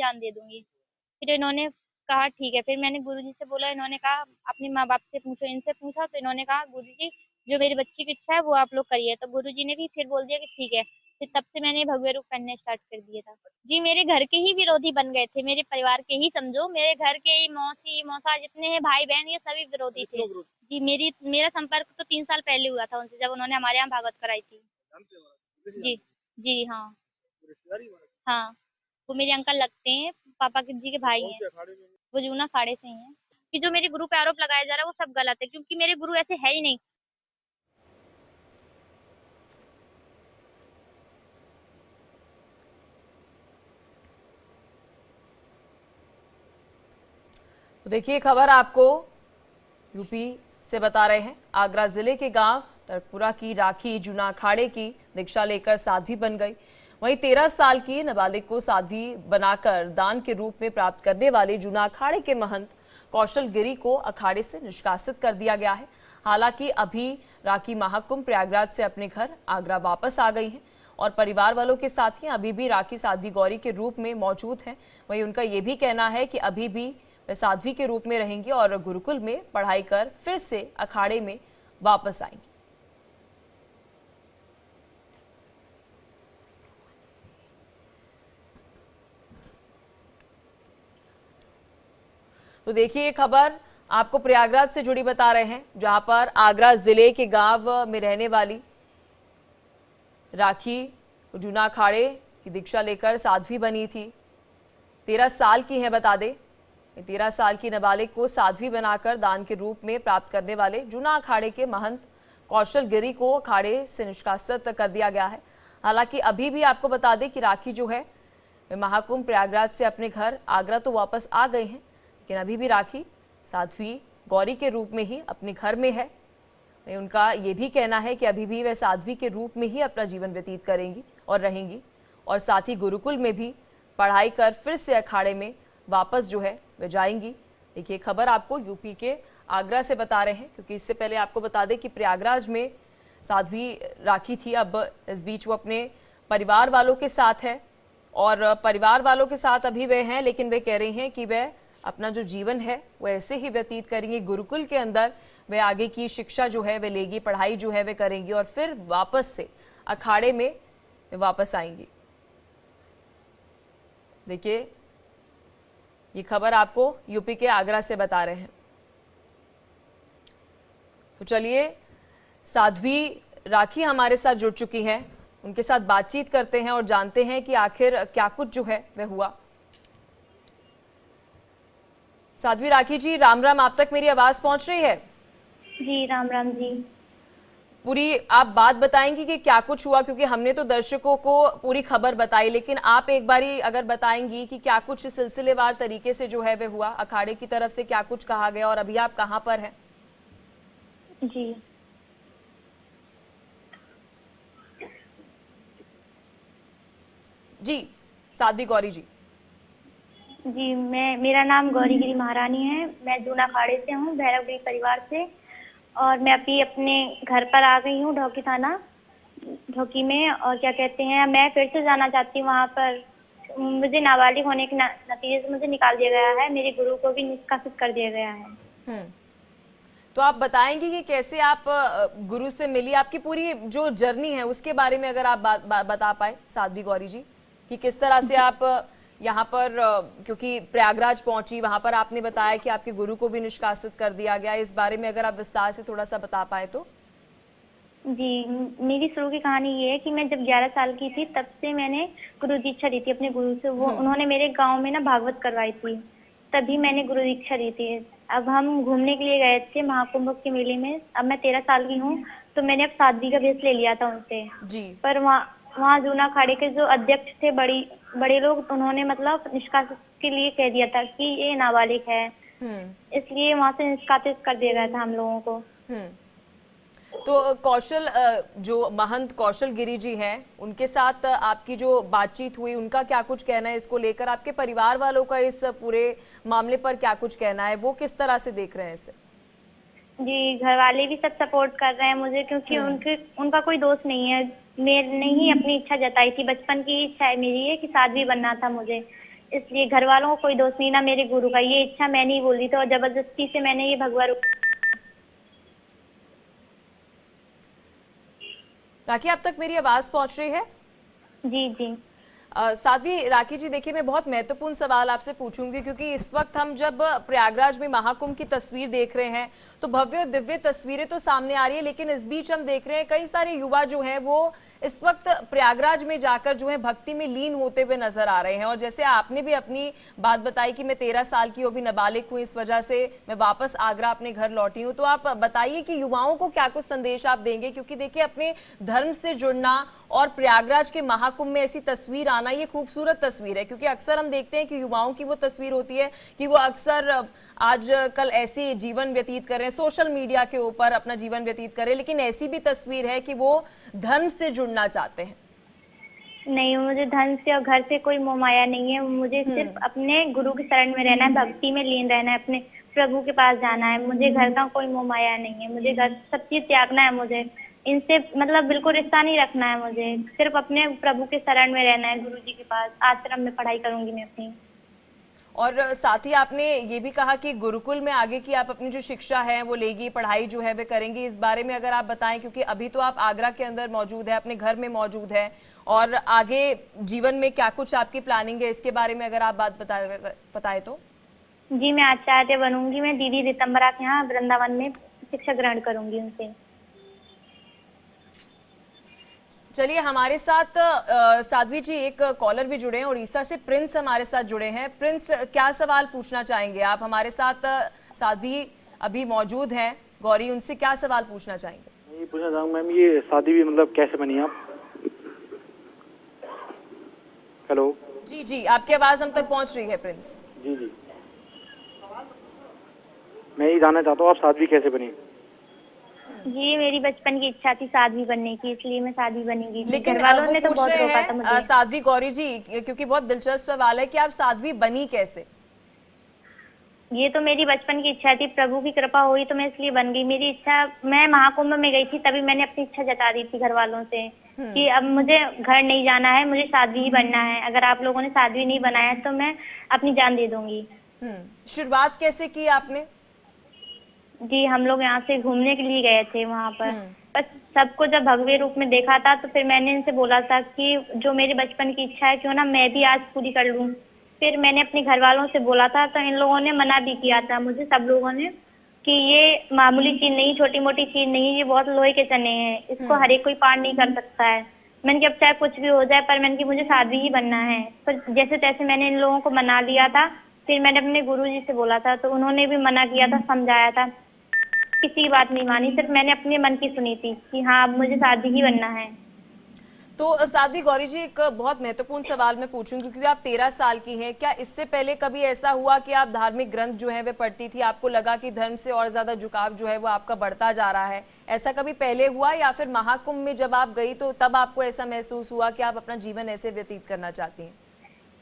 जान दे दूंगी। फिर इन्होंने कहा ठीक है। फिर मैंने गुरुजी से बोला, इन्होंने कहा अपने माँ बाप से पूछो, इनसे पूछा तो इन्होंने कहा गुरुजी जो मेरी बच्ची की इच्छा है वो आप लोग करिए। तो गुरुजी ने भी फिर बोल दिया कि ठीक है। फिर तब से मैंने भगवे रूप पहनने स्टार्ट कर दिया था। जी मेरे घर के ही विरोधी बन गए थे, मेरे परिवार के ही समझो, मेरे घर के ही मौसी मौसा जितने हैं भाई बहन ये सभी विरोधी थे। जी मेरा संपर्क तो 3 साल पहले हुआ था उनसे, जब उन्होंने हमारे यहाँ भागवत कराई थी। जी जी हाँ हाँ। वो मेरे अंकल लगते हैं, पापा के जी के भाई हैं। वो जूना खाड़े से ही हैं। कि जो मेरे गुरु पे आरोप लगाया जा रहा है वो सब गलत है, क्योंकि मेरे गुरु ऐसे है ही नहीं। तो देखिए खबर आपको यूपी से बता रहे हैं। आगरा जिले के गांव टरपुरा की राखी जूना अखाड़े की दीक्षा लेकर साध्वी बन गई। वहीं 13 साल की नाबालिग को साध्वी बनाकर दान के रूप में प्राप्त करने वाले जूना अखाड़े के महंत कौशल गिरी को अखाड़े से निष्कासित कर दिया गया है। हालांकि अभी राखी महाकुंभ प्रयागराज से अपने घर आगरा वापस आ गई है और परिवार वालों के साथ ही अभी भी राखी साध्वी गौरी के रूप में मौजूद हैं। वहीं उनका ये भी कहना है कि अभी भी वे साध्वी के रूप में रहेंगी और गुरुकुल में पढ़ाई कर फिर से अखाड़े में वापस आएंगी। तो देखिए ये खबर आपको प्रयागराज से जुड़ी बता रहे हैं, जहां पर आगरा जिले के गांव में रहने वाली राखी जूना अखाड़े की दीक्षा लेकर साध्वी बनी थी। 13 साल की है बता दें। 13 साल की नाबालिग को साध्वी बनाकर दान के रूप में प्राप्त करने वाले जूना अखाड़े के महंत कौशल गिरी को अखाड़े से निष्कासित कर दिया गया है। हालांकि अभी भी आपको बता दें कि राखी जो है महाकुंभ प्रयागराज से अपने घर आगरा तो वापस आ गए हैं, लेकिन अभी भी राखी साध्वी गौरी के रूप में ही अपने घर में है। उनका ये भी कहना है कि अभी भी वह साध्वी के रूप में ही अपना जीवन व्यतीत करेंगी और रहेंगी, और साथ ही गुरुकुल में भी पढ़ाई कर फिर से अखाड़े में वापस जो है वे जाएंगी। देखिए खबर आपको यूपी के आगरा से बता रहे हैं, क्योंकि इससे पहले आपको बता दें कि प्रयागराज में साध्वी राखी थी। अब इस बीच वो अपने परिवार वालों के साथ है और परिवार वालों के साथ अभी वे हैं, लेकिन वे कह रही हैं कि वह अपना जो जीवन है वो ऐसे ही व्यतीत करेंगी। गुरुकुल के अंदर वे आगे की शिक्षा जो है वे लेगी, पढ़ाई जो है वे करेंगी और फिर वापस से अखाड़े में वापस आएंगी। देखिए ये खबर आपको यूपी के आगरा से बता रहे हैं। तो चलिए साध्वी राखी हमारे साथ जुड़ चुकी हैं, उनके साथ बातचीत करते हैं और जानते हैं कि आखिर क्या कुछ जो है वह हुआ। साध्वी राखी जी राम राम, आप तक मेरी आवाज पहुंच रही है? जी राम राम जी। पूरी आप बात बताएंगी कि क्या कुछ हुआ, क्योंकि हमने तो दर्शकों को पूरी खबर बताई, लेकिन आप एक बारी अगर बताएंगी कि क्या कुछ सिलसिलेवार तरीके से जो है वह हुआ, अखाड़े की तरफ से क्या कुछ कहा गया और अभी आप कहाँ पर हैं? जी जी साध्वी गौरी जी। जी मेरा नाम गौरीगिरी महारानी है। मैं जूना खाड़े से हूँ, भैरवगिरी परिवार से। और मैं अभी अपने घर पर आ गई हूँ, ढोकी थाना ढोकी में। और क्या कहते हैं, मैं फिर से जाना चाहती हूँ वहाँ पर। मुझे नाबालिग होने के नतीजे से मुझे निकाल दिया गया है, मेरे गुरु को भी निष्कासित कर दिया गया है। तो आप बताएंगी कि कैसे आप गुरु से मिली, आपकी पूरी जो जर्नी है उसके बारे में अगर आप बता पाए साध्वी गौरी जी, कि किस तरह से आप यहाँ पर क्योंकि प्रयागराज पहुंची, वहां पर आपने बताया कि आपके गुरु को भी निष्कासित कर दिया गया। इस बारे में अगर आप विस्तार से थोड़ा सा बता पाए तो। जी मेरी शुरू की कहानी ये है कि मैं जब 11 साल की थी तब से मैंने गुरु दीक्षा ली थी अपने गुरु से। वो उन्होंने मेरे गांव में ना भागवत करवाई थी, तभी मैंने गुरु दीक्षा ली थी। अब हम घूमने के लिए गए थे महाकुंभ के मेले में। अब मैं 13 साल की हूँ, तो मैंने अब साध्वी का वेश ले लिया था उनसे जी। पर वहाँ जूना खाड़े के जो अध्यक्ष थे, बड़े लोग, उन्होंने मतलब निष्कासित के लिए कह दिया था कि ये नाबालिग है, इसलिए वहाँ से निष्कासित कर दिया गया था हम लोगों को। तो कौशल जो महंत कौशल गिरी जी हैं, उनके साथ आपकी जो बातचीत हुई, उनका क्या कुछ कहना है इसको लेकर? आपके परिवार वालों का इस पूरे मामले पर क्या कुछ कहना है, वो किस तरह से देख रहे हैं इसे? जी घर वाले भी सब सपोर्ट कर रहे हैं मुझे, क्योंकि उनका कोई दोष नहीं है। मैंने ही अपनी इच्छा जताई थी, बचपन की इच्छा है मेरी ये कि साध्वी बनना था मुझे। इसलिए घर वालों को कोई दोष नहीं, ना मेरे गुरु का। ये इच्छा मैं नहीं बोल रही थी और जबरदस्ती से मैंने ये भगवा रूप। राखी, अब तक मेरी आवाज पहुंच रही है? जी जी। साध्वी राखी जी, देखिए मैं बहुत महत्वपूर्ण सवाल आपसे पूछूंगी, क्योंकि इस वक्त हम जब प्रयागराज में महाकुंभ की तस्वीर देख रहे हैं तो भव्य और दिव्य तस्वीरें तो सामने आ रही है, लेकिन इस बीच हम देख रहे हैं कई सारे युवा जो हैं वो इस वक्त प्रयागराज में जाकर जो है भक्ति में लीन होते हुए नजर आ रहे हैं। और जैसे आपने भी अपनी बात बताई कि मैं 13 साल की हूँ, अभी नाबालिग हूँ, इस वजह से मैं वापस आगरा अपने घर लौटी हूँ, तो आप बताइए कि युवाओं को क्या कुछ संदेश आप देंगे? क्योंकि देखिए अपने धर्म से जुड़ना और प्रयागराज के महाकुंभ में ऐसी तस्वीर आना, ये खूबसूरत तस्वीर है, क्योंकि अक्सर हम देखते हैं कि युवाओं की वो तस्वीर होती है कि वो अक्सर आज कल ऐसे जीवन व्यतीत कर रहे हैं, सोशल मीडिया के ऊपर अपना जीवन व्यतीत कर रहे हैं, लेकिन ऐसी भी तस्वीर है कि वो धर्म से जुड़ना चाहते हैं। नहीं, मुझे धन से और घर से कोई मोह माया नहीं है। मुझे सिर्फ अपने गुरु की शरण में रहना है, भक्ति में लीन रहना है, अपने प्रभु के पास जाना है। मुझे घर का कोई मोह माया नहीं है। मुझे घर सब चीज त्यागना है। मुझे इनसे मतलब बिल्कुल रिश्ता नहीं रखना है। मुझे सिर्फ अपने प्रभु के शरण में रहना है, गुरु जी के पास। आश्रम में पढ़ाई करूंगी मैं अपनी। और साथ ही आपने ये भी कहा कि गुरुकुल में आगे की आप अपनी जो शिक्षा है वो लेगी, पढ़ाई जो है वे करेंगी। इस बारे में अगर आप बताएं, क्योंकि अभी तो आप आगरा के अंदर मौजूद है, अपने घर में मौजूद है, और आगे जीवन में क्या कुछ आपकी प्लानिंग है, इसके बारे में अगर आप बात बताए तो। जी, मैं आचार्य बनूंगी। मैं दीदी रितंबरा के यहाँ वृंदावन में शिक्षा ग्रहण करूंगी उनसे। चलिए, हमारे साथ साध्वी जी एक कॉलर भी जुड़े हैं उड़ीसा से, प्रिंस हमारे साथ जुड़े हैं। प्रिंस, क्या सवाल पूछना चाहेंगे आप? हमारे साथ साध्वी अभी मौजूद हैं, गौरी, उनसे क्या सवाल पूछना चाहेंगे? ये पूछना चाहूँगा मैम, ये शादी भी मतलब कैसे बनी आप? हेलो। जी जी, आपकी आवाज हम तक पहुंच रही है प्रिंस। जी जी, मैं ये जानना चाहता हूँ आप साध्वी कैसे बनी? जी, मेरी बचपन की इच्छा थी साध्वी बनने की, इसलिए मैं साध्वी बनी। लेकिन घर वालों वो ने तो पूछ बहुत रहे रोका था हैं मुझे। साध्वी गौरी जी, क्योंकि बहुत दिलचस्प सवाल है कि आप साध्वी बनी कैसे? ये तो मेरी बचपन की इच्छा थी, प्रभु की कृपा हुई तो मैं इसलिए बन गई। मेरी इच्छा, मैं महाकुंभ में गई थी तभी मैंने अपनी इच्छा जता दी थी घर वालों से कि अब मुझे घर नहीं जाना है, मुझे साध्वी ही बनना है। अगर आप लोगों ने साध्वी नहीं बनाया तो मैं अपनी जान दे दूंगी। शुरुआत कैसे की आपने? जी, हम लोग यहाँ से घूमने के लिए गए थे वहाँ पर। बस सबको जब भगवे रूप में देखा था तो फिर मैंने इनसे बोला था कि जो मेरी बचपन की इच्छा है क्यों ना मैं भी आज पूरी कर लूँ। फिर मैंने अपने घर वालों से बोला था तो इन लोगों ने मना भी किया था मुझे, सब लोगों ने, कि ये मामूली चीज नहीं, छोटी मोटी चीज नहीं, ये बहुत लोहे के चने हैं, इसको हर एक कोई पार नहीं कर सकता है। मैंने कि अब चाहे कुछ भी हो जाए, पर मैंने कि मुझे साध्वी ही बनना है। पर जैसे तैसे मैंने इन लोगों को मना लिया था। फिर मैंने अपने गुरु जी से बोला था तो उन्होंने भी मना किया था, समझाया था, किसी की बात नहीं मानी, सिर्फ मैंने अपने मन की सुनी थी कि हाँ अब मुझे साध्वी ही बनना है। तो साध्वी गौरी जी, एक बहुत महत्वपूर्ण सवाल मैं पूछूंगी, क्योंकि आप 13 साल की हैं। क्या इससे पहले कभी ऐसा हुआ कि आप धार्मिक ग्रंथ जो है वे पढ़ती थी, आपको लगा कि धर्म से और ज्यादा झुकाव जो है वो आपका बढ़ता जा रहा है? ऐसा कभी पहले हुआ, या फिर महाकुंभ में जब आप गई तो तब आपको ऐसा महसूस हुआ कि आप अपना जीवन ऐसे व्यतीत करना चाहती हैं?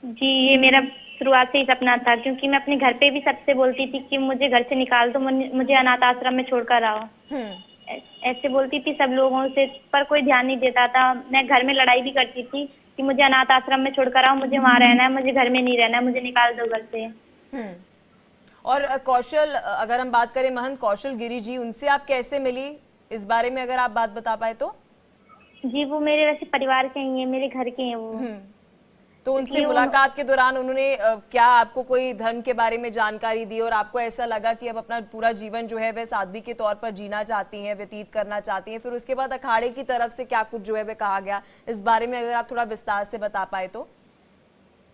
जी, ये मेरा शुरुआत से ही सपना था, क्योंकि मैं अपने घर पे भी सबसे बोलती थी कि मुझे घर से निकाल दो, मुझे अनाथ आश्रम में छोड़कर आओ। ऐसे बोलती थी सब लोगों से, पर कोई ध्यान नहीं देता था। मैं घर में लड़ाई भी करती थी कि मुझे अनाथ आश्रम में छोड़कर आओ, मुझे वहाँ रहना है, मुझे घर में नहीं रहना है, मुझे निकाल दो घर से। और कौशल, अगर हम बात करें महंत कौशल गिरी जी, उनसे आप कैसे मिली, इस बारे में अगर आप बात बता पाए तो। जी, वो मेरे वैसे परिवार के ही हैं, मेरे घर के हैं वो। तो उनसे मुलाकात के दौरान उन्होंने क्या आपको कोई धर्म के बारे में जानकारी दी, और आपको ऐसा लगा कि अब अपना पूरा जीवन जो है वह साध्वी के तौर पर जीना चाहती हैं, व्यतीत करना चाहती हैं? फिर उसके बाद अखाड़े की तरफ से क्या कुछ जो है वह कहा गया, इस बारे में अगर आप थोड़ा विस्तार से बता पाए तो।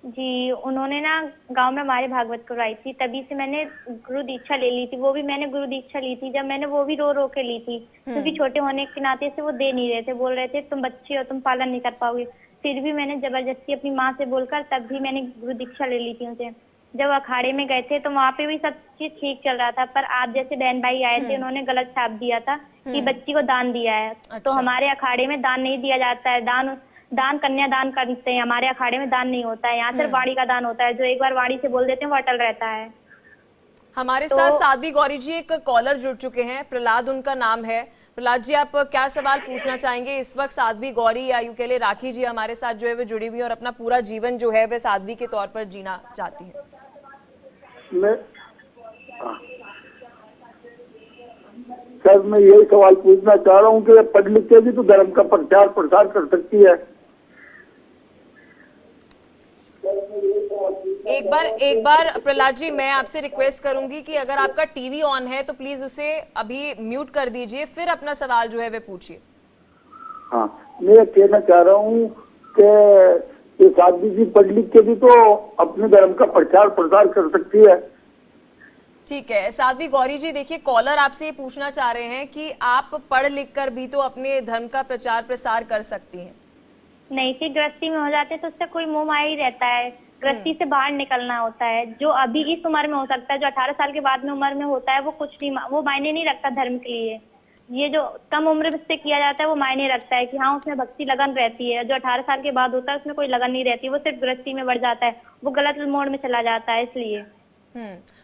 जी, उन्होंने ना गांव में हमारे भागवत करवाई थी, तभी से मैंने गुरु दीक्षा ले ली थी। वो भी मैंने गुरु दीक्षा ली थी जब मैंने वो भी रो रो के ली थी, क्योंकि छोटे होने के नाते से वो दे नहीं रहे थे, बोल रहे थे तुम बच्चे हो, तुम पालन नहीं कर पाओगे। फिर भी मैंने जबरदस्ती अपनी माँ से बोलकर तब भी मैंने गुरु दीक्षा ले ली थी उनसे। जब अखाड़े में गए थे तो वहाँ पे भी सब चीज ठीक चल रहा था, पर आप जैसे बहन भाई आए थे, उन्होंने गलत छाप दिया था कि बच्ची को दान दिया है। तो हमारे अखाड़े में दान नहीं दिया जाता है। दान कन्यादान करते हैं, हमारे अखाड़े में दान नहीं होता है। यहाँ सिर्फ वाणी का दान होता है, जो एक बार वाणी से बोल देते हैं वो अटल रहता है। हमारे साथ साध्वी गौरी जी एक कॉलर जुड़ चुके हैं, प्रहलाद उनका नाम है। प्रहलाद जी, आप क्या सवाल पूछना चाहेंगे? इस वक्त साध्वी गौरी या यूं कह ले राखी जी हमारे साथ जो है वो जुड़ी हुई है और अपना पूरा जीवन जो है वह साध्वी के तौर पर जीना चाहती है। मैं सर, मैं यही सवाल पूछना चाह रहा हूँ कि पढ़ लिख के भी तो धर्म का प्रचार प्रसार कर सकती है। एक बार प्रहलाद जी, मैं आपसे रिक्वेस्ट करूंगी कि अगर आपका टीवी ऑन है तो प्लीज उसे अभी म्यूट कर दीजिए, फिर अपना सवाल जो है वह पूछिए। हाँ, मैं कहना चाह रहा हूँ कि ये साध्वी जी पढ़ लिख के भी तो अपने धर्म का प्रचार प्रसार कर सकती है। ठीक है साध्वी गौरी जी, देखिए कॉलर आपसे ये पूछना चाह रहे हैं कि आप पढ़ लिख कर भी तो अपने धर्म का प्रचार प्रसार कर सकती हैं। नहीं, फिर गृहस्थी में हो जाते हैं तो उससे कोई मोह माया ही रहता है। गृहस्थी से बाहर निकलना होता है, जो अभी इस उम्र में हो सकता है, जो 18 साल के बाद में उम्र में होता है वो कुछ नहीं, वो मायने नहीं रखता धर्म के लिए। ये जो कम उम्र से किया जाता है वो मायने रखता है कि हाँ उसमें भक्ति लगन रहती है। जो 18 साल के बाद होता है उसमें कोई लगन नहीं रहती, वो सिर्फ गृहस्थी में बढ़ जाता है, वो गलत मोड़ में चला जाता है। इसलिए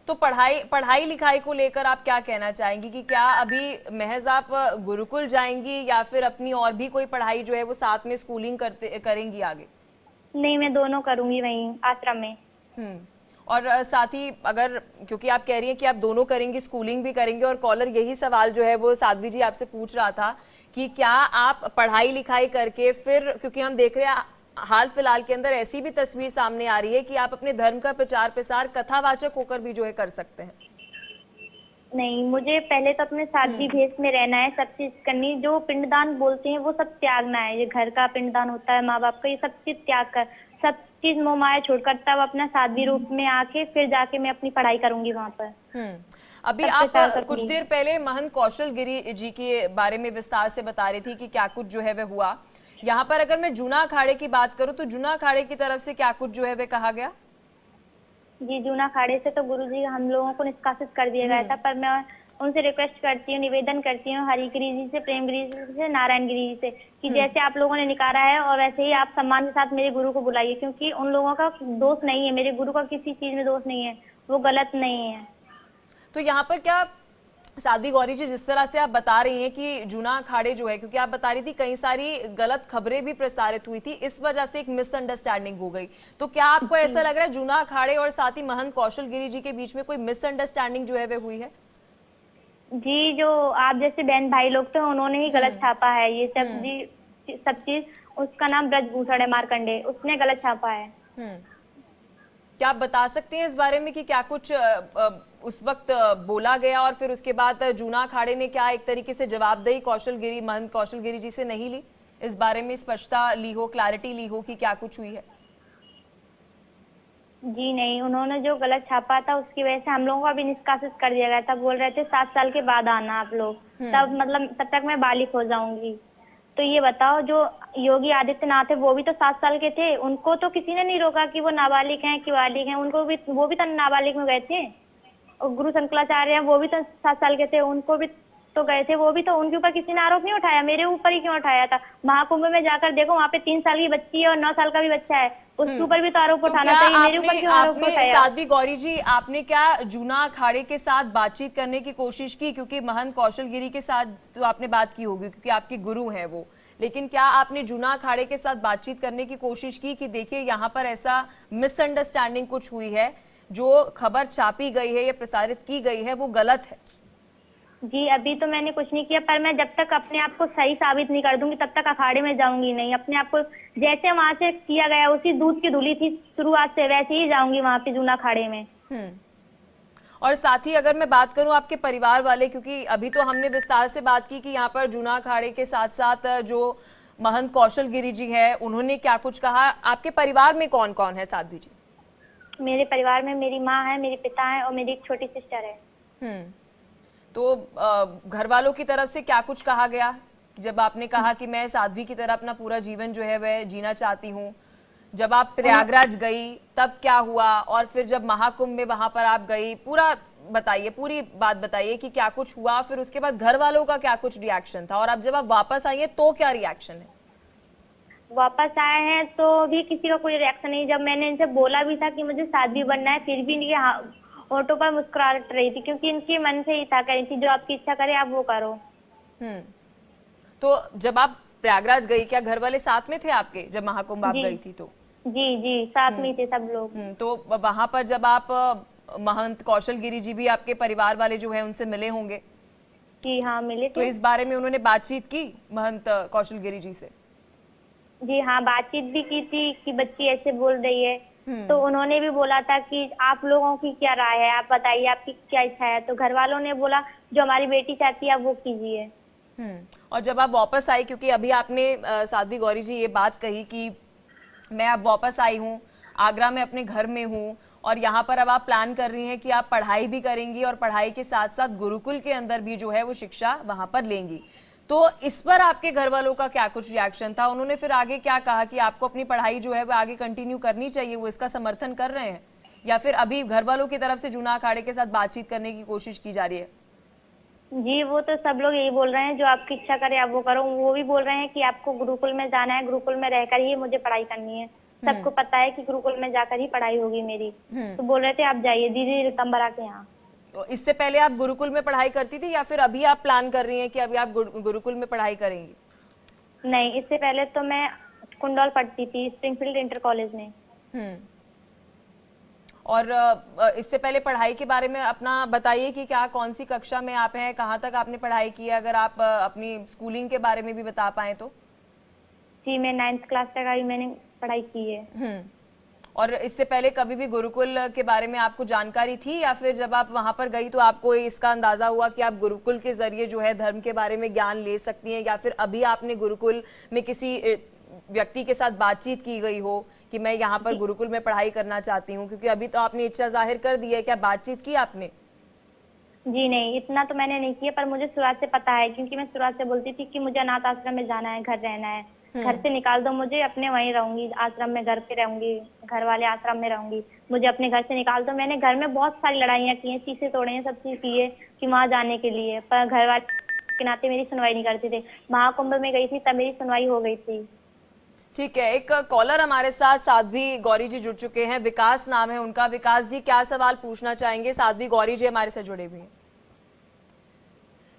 तो पढ़ाई लिखाई को लेकर आप क्या कहना चाहेंगी कि क्या अभी महज आप गुरुकुल जाएंगी या फिर अपनी और भी कोई पढ़ाई जो है वो साथ में स्कूलिंग करेंगी आगे? नहीं, मैं दोनों करूंगी वहीं आश्रम में। और साथ ही अगर, क्योंकि आप कह रही हैं कि आप दोनों करेंगी, स्कूलिंग भी करेंगे, और कॉलर यही सवाल जो है वो साध्वी जी आपसे पूछ रहा था कि क्या आप पढ़ाई लिखाई करके फिर, क्योंकि हम देख रहे हैं हाल फिलहाल के अंदर ऐसी भी तस्वीर सामने आ रही है कि आप अपने धर्म का प्रचार प्रसार कथावाचक होकर भी जो है कर सकते हैं। नहीं, मुझे पहले तो अपने साध्वी भेष में रहना है, सब चीज करनी। जो पिंडदान बोलते हैं वो सब त्यागना है। ये घर का पिंडदान होता है, माँ बाप का, ये सब चीज त्याग कर, सब चीज मोह माया छोड़कर तब अपना साध्वी रूप में आके फिर जाके मैं अपनी पढ़ाई करूंगी वहाँ पर। अभी आप कुछ देर पहले महंत कौशल गिरी जी के बारे में विस्तार से बता रही थी कि क्या कुछ जो है वह हुआ। यहाँ पर अगर मैं जूना अखाड़े की बात करूं तो जूना अखाड़े की तरफ से क्या कुछ जो है वह कहा गया? जी, जूना अखाड़े से तो गुरुजी हम लोगों को निष्कासित कर दिया गया था, पर मैं उनसे रिक्वेस्ट करती हूँ, निवेदन करती हूँ हरिगिरी जी से, प्रेम गिरी जी से, नारायण गिरी जी से कि जैसे आप लोगों ने निकाला है और वैसे ही आप सम्मान के साथ मेरे गुरु को बुलाइए, क्योंकि उन लोगों का दोष नहीं है, मेरे गुरु का किसी चीज में दोष नहीं है, वो गलत नहीं है। तो यहाँ पर क्या साध्वी गौरी जी, जिस तरह से आप बता रही हैं कि जूना अखाड़े जो है, क्योंकि आप बता रही थी कई सारी गलत खबरें भी प्रसारित हुई थी, इस वजह से एक मिसअंडरस्टैंडिंग हो गई, तो क्या आपको ऐसा लग रहा है जूना अखाड़े और साथ ही महंत कौशल गिरी जी के बीच में कोई मिसअंडरस्टैंडिंग जो है वह हुई है? जी, जो आप जैसे बहन भाई लोग थे उन्होंने ही गलत छापा है ये सब चीज। उसका नाम ब्रजभूषण है, मार्कंडे, उसने गलत छापा है। क्या आप बता सकते हैं इस बारे में कि क्या कुछ उस वक्त बोला गया और फिर उसके बाद जूना अखाड़े ने क्या एक तरीके से जवाबदेही महंत कौशल गिरी जी से नहीं ली? इस बारे में स्पष्टता ली हो, क्लैरिटी ली हो कि क्या कुछ हुई है? जी नहीं, उन्होंने जो गलत छापा था उसकी वजह से हम लोगों को अभी निष्कासित कर दिया गया था। बोल रहे थे 7 साल के बाद आना आप लोग, तब मतलब तब तक मैं बालिग हो जाऊंगी। तो ये बताओ, जो योगी आदित्यनाथ है वो भी तो 7 साल के थे, उनको तो किसी ने नहीं रोका कि वो नाबालिग हैं कि बालिग हैं, उनको भी, वो भी तो नाबालिग में गए थे। और गुरु शंकराचार्य हैं वो भी तो 7 साल के थे, उनको भी तो गए थे, वो भी तो, उनके ऊपर किसी ने आरोप नहीं उठाया, मेरे ऊपर ही क्यों उठाया था? महाकुंभ में जाकर देखो, वहाँ पे 3 साल की बच्ची है और 9 साल का भी बच्चा है, उसके ऊपर भी तो आरोप उठाना चाहिए, मेरे ऊपर क्यों आरोप उठाया? साध्वी गौरी जी, आपने क्या जूना अखाड़े के साथ बातचीत करने की कोशिश की? क्योंकि महंत कौशल गिरी के साथ तो आपने बात की होगी क्योंकि आपके गुरु हैं वो, लेकिन क्या आपने जूना अखाड़े के साथ बातचीत करने की कोशिश की कि देखिए यहाँ पर ऐसा मिसअंडरस्टैंडिंग कुछ हुई है, जो खबर छापी गई है या प्रसारित की गई है वो गलत है? जी, अभी तो मैंने कुछ नहीं किया, पर मैं जब तक अपने आप को सही साबित नहीं कर दूंगी तब तक अखाड़े में जाऊंगी नहीं। अपने आप को जैसे वहां से किया गया, उसी दूध की धुली थी शुरुआत से, वैसे ही जाऊंगी वहां पे जूना अखाड़े में। और साथ ही अगर मैं बात करूं आपके परिवार वाले, क्योंकि अभी तो हमने विस्तार से बात की कि यहाँ पर जूना अखाड़े के साथ साथ जो महंत कौशल गिरी जी है उन्होंने क्या कुछ कहा, आपके परिवार में कौन कौन है साध्वी जी? मेरे परिवार में मेरी माँ है, मेरे पिता है और मेरी एक छोटी सिस्टर है। तो घर वालों की तरफ से क्या कुछ कहा गया जब आपने कहा कि मैं साध्वी की तरह अपना पूरा जीवन जो है वह जीना चाहती हूँ? जब आप प्रयागराज गई तब क्या हुआ, और फिर जब महाकुंभ में वहां पर आप गई, पूरा बताइए, पूरी बात बताइए कि क्या कुछ हुआ, फिर उसके बाद घर वालों का क्या कुछ रिएक्शन था, और अब जब आप वापस आई हैं तो क्या रिएक्शन है? वापस आए हैं तो भी किसी का कोई रिएक्शन नहीं। जब मैंने इनसे बोला भी था कि मुझे साध्वी बनना है, फिर भी इनके ऑटो पर मुस्कुराहट रही थी, क्योंकि इनके मन से ही था, कह रही थी जो आपकी इच्छा करे आप वो करो। तो जब आप प्रयागराज गई, क्या घर वाले साथ में थे आपके जब महाकुंभ आप जी। गई थी तो? जी जी, साथ में ही थे सब लोग। तो वहां पर जब आप महंत कौशल गिरी जी भी आपके परिवार वाले जो है उनसे मिले होंगे, जी हाँ, मिले तो थे। इस बारे में उन्होंने बातचीत की महंत कौशल गिरी जी से? जी हाँ, बातचीत भी की थी कि बच्ची ऐसे बोल रही है, तो उन्होंने भी बोला था कि आप लोगों की क्या राय है, आप बताइए आपकी क्या इच्छा है। तो घर वालों ने बोला जो हमारी बेटी चाहती है आप वो कीजिए। और जब आप वापस आई, क्योंकि अभी आपने साध्वी गौरी जी ये बात कही कि मैं अब वापस आई हूँ, आगरा में अपने घर में हूँ और यहाँ पर अब आप प्लान कर रही हैं कि आप पढ़ाई भी करेंगी और पढ़ाई के साथ साथ गुरुकुल के अंदर भी जो है वो शिक्षा वहाँ पर लेंगी, तो इस पर आपके घर वालों का क्या कुछ रिएक्शन था? उन्होंने फिर आगे क्या कहा कि आपको अपनी पढ़ाई जो है वो आगे कंटिन्यू करनी चाहिए, वो इसका समर्थन कर रहे हैं, या फिर अभी घर वालों की तरफ से जूना अखाड़े के साथ बातचीत करने की कोशिश की जा रही है? जी, वो तो सब लोग यही बोल रहे हैं जो आपकी इच्छा करे आप वो करो। वो भी बोल रहे हैं कि आपको गुरुकुल में जाना है, गुरुकुल में रहकर ही मुझे पढ़ाई करनी है। सबको पता है कि गुरुकुल में जाकर ही पढ़ाई होगी मेरी। तो बोल रहे थे आप जाइए दीदी रितंबरा के यहाँ। तो इससे पहले आप गुरुकुल में पढ़ाई करती थी या फिर अभी आप प्लान कर रही हैं कि अभी आप गुरुकुल में पढ़ाई करेंगी? नहीं, इससे पहले तो मैं कुंडौल पढ़ती थी, स्प्रिंगफील्ड इंटर कॉलेज में। और इससे पहले पढ़ाई के बारे में अपना बताइए कि क्या कौन सी कक्षा में आप हैं, कहाँ तक आपने पढ़ाई की है, अगर आप अपनी स्कूलिंग के बारे में भी बता पाएं तो? जी, मैं 9th क्लास तक आई, मैंने पढ़ाई की है। और इससे पहले कभी भी गुरुकुल के बारे में आपको जानकारी थी या फिर जब आप वहां पर गई तो आपको इसका अंदाजा हुआ कि आप गुरुकुल के जरिए जो है धर्म के बारे में ज्ञान ले सकती हैं, या फिर अभी आपने गुरुकुल में किसी व्यक्ति के साथ बातचीत की गई हो कि मैं यहाँ पर गुरुकुल में पढ़ाई करना चाहती हूँ? क्योंकि अभी तो आपने इच्छा जाहिर कर दी है, क्या बातचीत की आपने? जी नहीं, इतना तो मैंने नहीं किया, पर मुझे शुरुआत से पता है क्योंकि मैं शुरुआत से बोलती थी कि मुझे अनाथ आश्रम में जाना है, घर रहना है, घर से निकाल दो मुझे, अपने वहीं रहूंगी, आश्रम में घर पे रहूंगी, घर वाले आश्रम में रहूंगी, मुझे अपने घर से निकाल दो। मैंने घर में बहुत सारी लड़ाइयाँ की हैं, शीशे तोड़े हैं, सब चीज की है कि वहाँ जाने के लिए, पर घर वाले के नाते मेरी सुनवाई नहीं करते थे। महाकुंभ में गई थी तब मेरी सुनवाई हो गई थी। ठीक है, एक कॉलर हमारे साथ साध्वी गौरी जी जुड़ चुके हैं, विकास नाम है उनका। विकास जी, क्या सवाल पूछना चाहेंगे? साध्वी गौरी जी हमारे साथ जुड़े हुए हैं।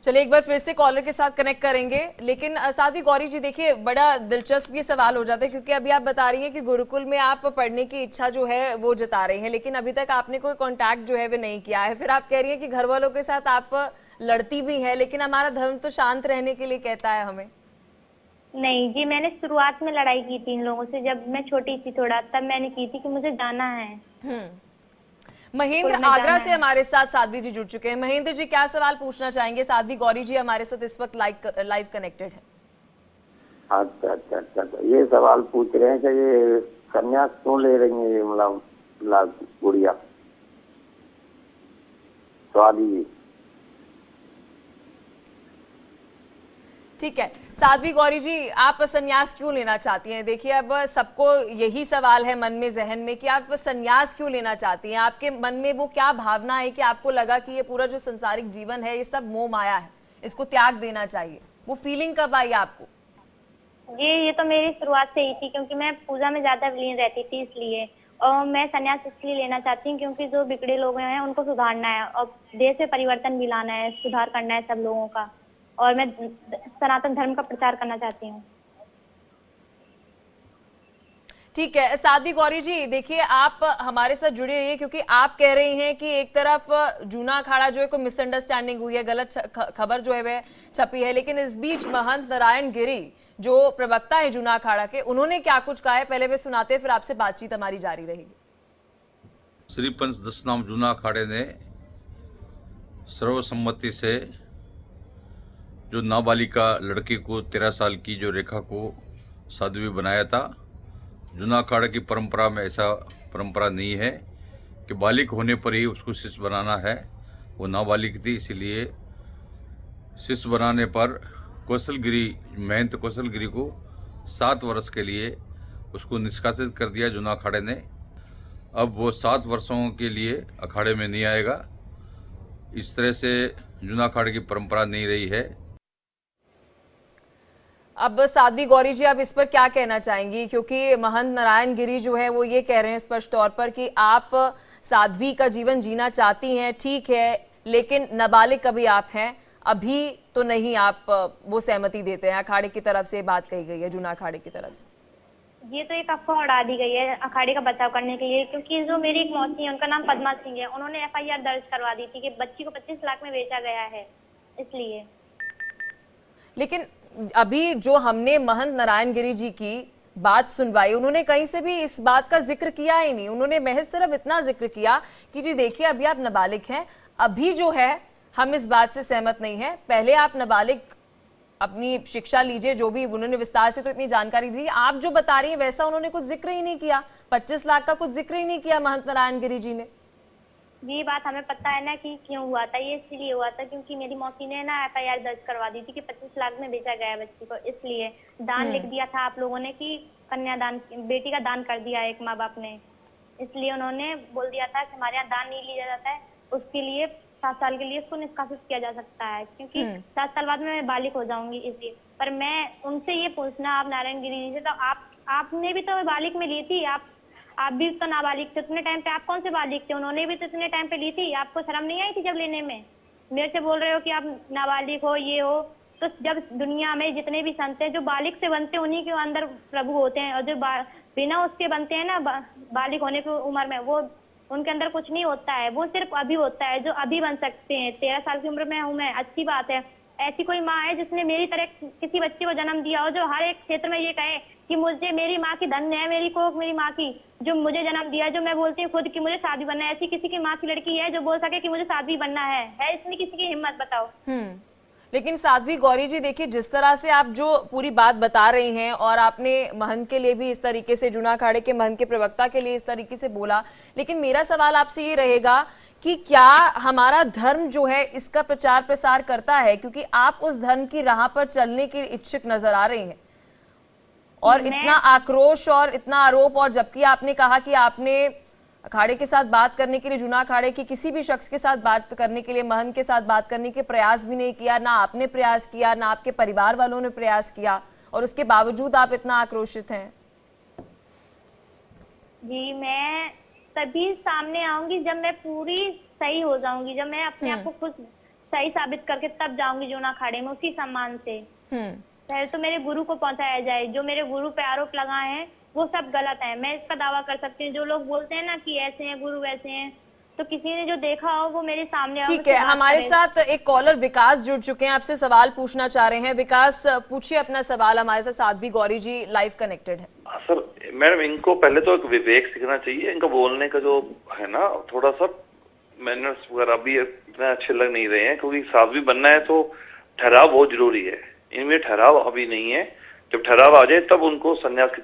चलिए एक बार फिर से कॉलर के साथ कनेक्ट करेंगे, लेकिन साध्वी गौरी जी देखिए बड़ा दिलचस्प ये सवाल हो जाता है, क्योंकि अभी आप बता रही हैं कि गुरुकुल में आप पढ़ने की इच्छा जो है वो जता रही हैं, लेकिन अभी तक आपने कोई कांटेक्ट जो है वो नहीं किया है। फिर आप कह रही हैं कि घर वालों के साथ आप लड़ती भी हैं, लेकिन हमारा धर्म तो शांत रहने के लिए कहता है हमें। नहीं जी, मैंने शुरुआत में लड़ाई की थी इन लोगों से, जब मैं छोटी थी थोड़ा, तब मैंने की थी कि मुझे जाना है। महेंद्र आगरा से हमारे साथ साध्वी जी जुड़ चुके हैं। महेंद्र जी, क्या सवाल पूछना चाहेंगे? साध्वी गौरी जी हमारे साथ इस वक्त लाइव कनेक्टेड है। अच्छा अच्छा अच्छा, ये सवाल पूछ रहे हैं कि ये संन्यास क्यों ले रही है, ये मतलब गुड़िया स्वादी जी? ठीक है, साध्वी गौरी जी, आप संन्यास क्यों लेना चाहती हैं? देखिए अब सबको यही सवाल है मन में, जहन में, कि आप संन्यास क्यों लेना चाहती हैं? आपके मन में वो क्या भावना है कि आपको लगा कि ये पूरा जो संसारिक जीवन है ये सब मोह माया है, इसको त्याग देना चाहिए? वो फीलिंग कब आई आपको? ये तो मेरी शुरुआत से ही थी, क्योंकि मैं पूजा में ज्यादा विलीन रहती थी इसलिए, और मैं संन्यास इसलिए लेना चाहती हूँ क्योंकि जो बिगड़े लोग हैं उनको सुधारना है और देश में परिवर्तन भी लाना है, सुधार करना है सब लोगों का, और मैं सनातन धर्म का प्रचार करना चाहती हूँ। ठीक है, साध्वी गौरी जी देखिए आप हमारे साथ जुड़े रहिए, क्योंकि आप कह रही हैं कि एक तरफ जूना अखाड़ा जो है कोई मिसअंडरस्टैंडिंग हुई है, गलत खबर जो है वह छपी है, लेकिन इस बीच महंत नारायण गिरी जो प्रवक्ता है जूना अखाड़ा के, उन्होंने क्या कुछ कहा है पहले वे सुनाते, फिर आपसे बातचीत हमारी जारी रहेगी। श्री पंच 10 नाम जूना अखाड़े ने सर्वसम्मति से जो नाबालिका लड़की को 13 साल की जो रेखा को साध्वी बनाया था। जूना अखाड़े की परंपरा में ऐसा परंपरा नहीं है कि बालिक होने पर ही उसको शिष्य बनाना है, वो नाबालिग थी, इसीलिए शिष्य बनाने पर महंत कौशल गिरी को 7 वर्ष के लिए उसको निष्कासित कर दिया जूना अखाड़े ने। अब वो 7 वर्षों के लिए अखाड़े में नहीं आएगा। इस तरह से जूना अखाड़े की परंपरा नहीं रही है। अब साध्वी गौरी जी आप इस पर क्या कहना चाहेंगी? क्योंकि महंत नारायण गिरी जो है वो ये कह रहे हैं स्पष्ट तौर पर कि आप साध्वी का जीवन जीना चाहती हैं, ठीक है, लेकिन नाबालिग कभी आप हैं, अभी तो नहीं आप वो सहमति देते हैं, अखाड़े की तरफ से बात कही गई है, जूना अखाड़े की तरफ से? ये तो एक अफवाह उड़ा दी गई है अखाड़े का बचाव करने के लिए, क्योंकि जो मेरी एक मौसी है उनका नाम पद्मा सिंह है, उन्होंने एफआईआर दर्ज करवा दी थी कि बच्ची को 25 लाख में बेचा गया है, इसलिए। लेकिन अभी जो हमने महंत नारायण गिरी जी की बात सुनवाई, उन्होंने कहीं से भी इस बात का जिक्र किया ही नहीं। उन्होंने महज सिर्फ इतना जिक्र किया कि जी देखिए अभी आप नाबालिग हैं, अभी जो है हम इस बात से सहमत नहीं है, पहले आप नाबालिग अपनी शिक्षा लीजिए, जो भी उन्होंने विस्तार से तो इतनी जानकारी दी। आप जो बता रही हैं वैसा उन्होंने कुछ जिक्र ही नहीं किया, 25 लाख का कुछ जिक्र ही नहीं किया महंत नारायण गिरी जी ने। ये बात हमें पता है ना कि क्यों हुआ था, ये इसलिए हुआ था क्योंकि मेरी मौसी ने ना एफआईआर दर्ज करवा दी थी कि 25 लाख में बेचा गया है बच्ची को, इसलिए दान लिख दिया था आप लोगों ने कि कन्यादान, बेटी का दान कर दिया एक माँ बाप ने, इसलिए उन्होंने बोल दिया था कि हमारे यहाँ दान नहीं लिया जाता है, उसके लिए 7 साल के लिए उसको निष्कासित किया जा सकता है, क्योंकि 7 साल बाद में मैं बालिग हो जाऊंगी इसलिए। पर मैं उनसे ये पूछना आप नारायण गिरी जी से, तो आपने भी तो बालिग में ली थी, आप भी तो नाबालिग थे उतने टाइम पे, आप कौन से बालिग थे? उन्होंने भी तो इतने टाइम पे ली थी, आपको शर्म नहीं आई थी जब लेने में? मेरे से बोल रहे हो कि आप नाबालिग हो, ये हो, तो जब दुनिया में जितने भी संत हैं जो बालिग से बनते हैं उन्हीं के अंदर प्रभु होते हैं, और जो बिना उसके बनते हैं ना बालिग होने की उम्र में, वो उनके अंदर कुछ नहीं होता है, वो सिर्फ अभी होता है जो अभी बन सकते हैं। 13 साल की उम्र में हूँ मैं, अच्छी बात है। ऐसी कोई माँ है जिसने मेरी तरह किसी बच्चे को जन्म दिया हो, जो हर एक क्षेत्र में ये कहे कि मुझे मेरी माँ की धन्य है, मेरी कोख मेरी माँ की जो मुझे जन्म दिया, जो मैं बोलती हूँ खुद कि मुझे साध्वी बनना है। ऐसी किसी की माँ की लड़की है जो बोल सके कि मुझे साध्वी बनना है इसमें किसी की हिम्मत? बताओ। लेकिन साध्वी गौरी जी देखिए, जिस तरह से आप जो पूरी बात बता रही हैं और आपने महंत के लिए भी इस तरीके से, जूना अखाड़े के महंत के प्रवक्ता के लिए इस तरीके से बोला, लेकिन मेरा सवाल आपसे ये रहेगा कि क्या हमारा धर्म जो है इसका प्रचार प्रसार करता है? क्योंकि आप उस धर्म की राह पर चलने के इच्छुक नजर आ रही हैं और इतना आक्रोश और इतना आरोप, और जबकि आपने कहा कि आपने अखाड़े के साथ बात करने के लिए, जूना अखाड़े के किसी भी शख्स के साथ बात करने के लिए, महंत के साथ बात करने के प्रयास भी नहीं किया, ना आपने प्रयास किया, ना आपके परिवार वालों ने प्रयास किया, और उसके बावजूद आप इतना आक्रोशित हैं। जी मैं तभी सामने आऊंगी जब मैं पूरी सही हो जाऊंगी, जब मैं अपने आप को खुद सही साबित करके तब जाऊंगी जूना अखाड़े में उसी सम्मान से। पहले तो मेरे गुरु को पहुंचाया जाए, जो मेरे गुरु पे आरोप लगाए हैं वो सब गलत है, मैं इसका दावा कर सकती हूँ। जो लोग बोलते हैं ना कि ऐसे हैं गुरु वैसे हैं, तो किसी ने जो देखा हो वो मेरे सामने आओ। ठीक है, हमारे साथ एक कॉलर विकास जुड़ चुके हैं, आपसे सवाल पूछना चाह रहे हैं। विकास पूछिए अपना सवाल, हमारे साथ साध्वी गौरी जी लाइव कनेक्टेड है। सर मैडम, इनको पहले तो एक विवेक सीखना चाहिए, इनका बोलने का जो है ना थोड़ा सा मैनर्स वगैरह भी इतने अच्छे लग नहीं रहे हैं, क्योंकि साध्वी बनना है तो ठहराव बहुत जरूरी है, इनमें ठहराव अभी नहीं है। जब ठहराव आ जाए तब उनको संन्यास की तरफ